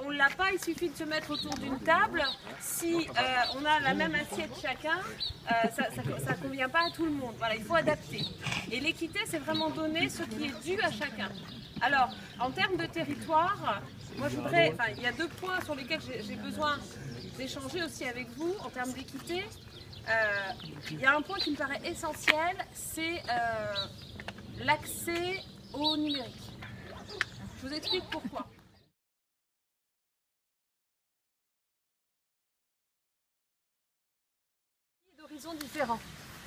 On ne l'a pas, il suffit de se mettre autour d'une table. Si on a la même assiette chacun, ça ne convient pas à tout le monde. Voilà, il faut adapter. Et l'équité, c'est vraiment donner ce qui est dû à chacun. Alors, en termes de territoire, moi je voudrais, il y a 2 points sur lesquels j'ai besoin d'échanger aussi avec vous en termes d'équité. Il y a un point qui me paraît essentiel, c'est l'accès au numérique. Je vous explique pourquoi. D'horizons différents.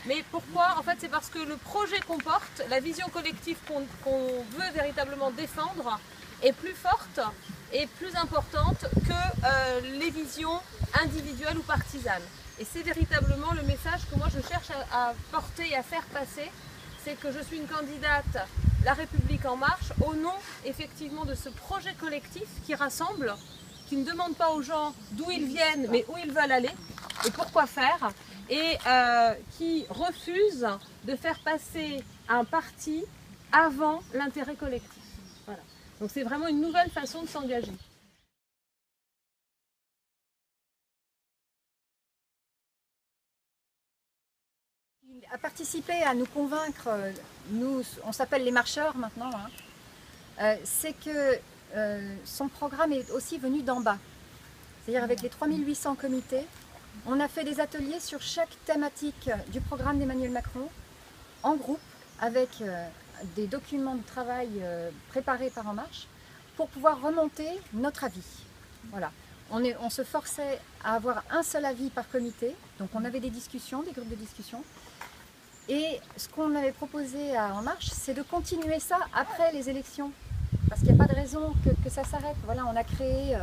Mais pourquoi? En fait, c'est parce que le projet qu'on porte, la vision collective qu'on veut véritablement défendre, est plus forte et plus importante que les visions individuelles ou partisanes. Et c'est véritablement le message que moi je cherche à porter et à faire passer, c'est que je suis une candidate La République En Marche au nom effectivement de ce projet collectif qui rassemble, qui ne demande pas aux gens d'où ils viennent mais où ils veulent aller et pourquoi faire, et qui refuse de faire passer un parti avant l'intérêt collectif. Voilà. Donc c'est vraiment une nouvelle façon de s'engager. Il a participé à nous convaincre, nous, on s'appelle les marcheurs maintenant, hein, c'est que son programme est aussi venu d'en bas. C'est-à-dire avec les 3800 comités, on a fait des ateliers sur chaque thématique du programme d'Emmanuel Macron, en groupe, avec des documents de travail préparés par En Marche, pour pouvoir remonter notre avis. Voilà. On se forçait à avoir un seul avis par comité, donc on avait des discussions, des groupes de discussion. Et ce qu'on avait proposé à En Marche, c'est de continuer ça après les élections. Parce qu'il n'y a pas de raison que ça s'arrête. Voilà, on a créé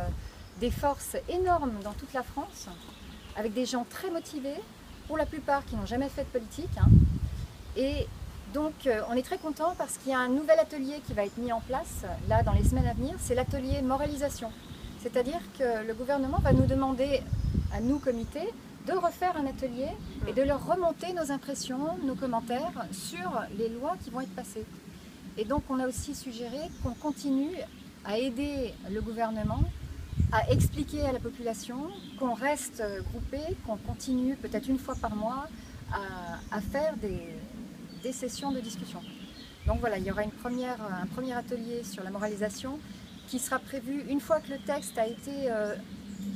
des forces énormes dans toute la France, avec des gens très motivés, pour la plupart qui n'ont jamais fait de politique. Hein. Et donc on est très content parce qu'il y a un nouvel atelier qui va être mis en place, là dans les semaines à venir, c'est l'atelier moralisation. C'est-à-dire que le gouvernement va nous demander, à nous comités, de refaire un atelier et de leur remonter nos impressions, nos commentaires sur les lois qui vont être passées. Et donc on a aussi suggéré qu'on continue à aider le gouvernement à expliquer à la population, qu'on reste groupé, qu'on continue peut-être une fois par mois à faire des sessions de discussion. Donc voilà, il y aura un premier atelier sur la moralisation qui sera prévu une fois que le texte a été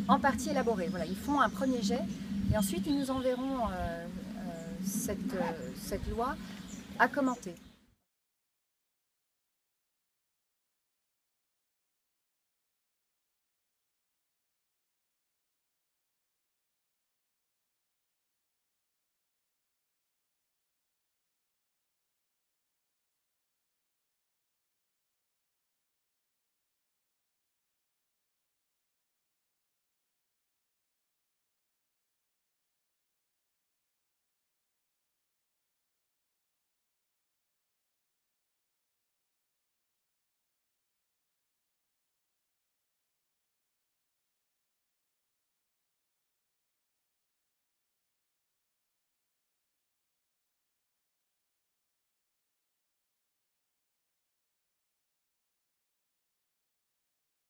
en partie élaboré. Voilà, ils font un premier jet et ensuite ils nous enverront cette loi à commenter.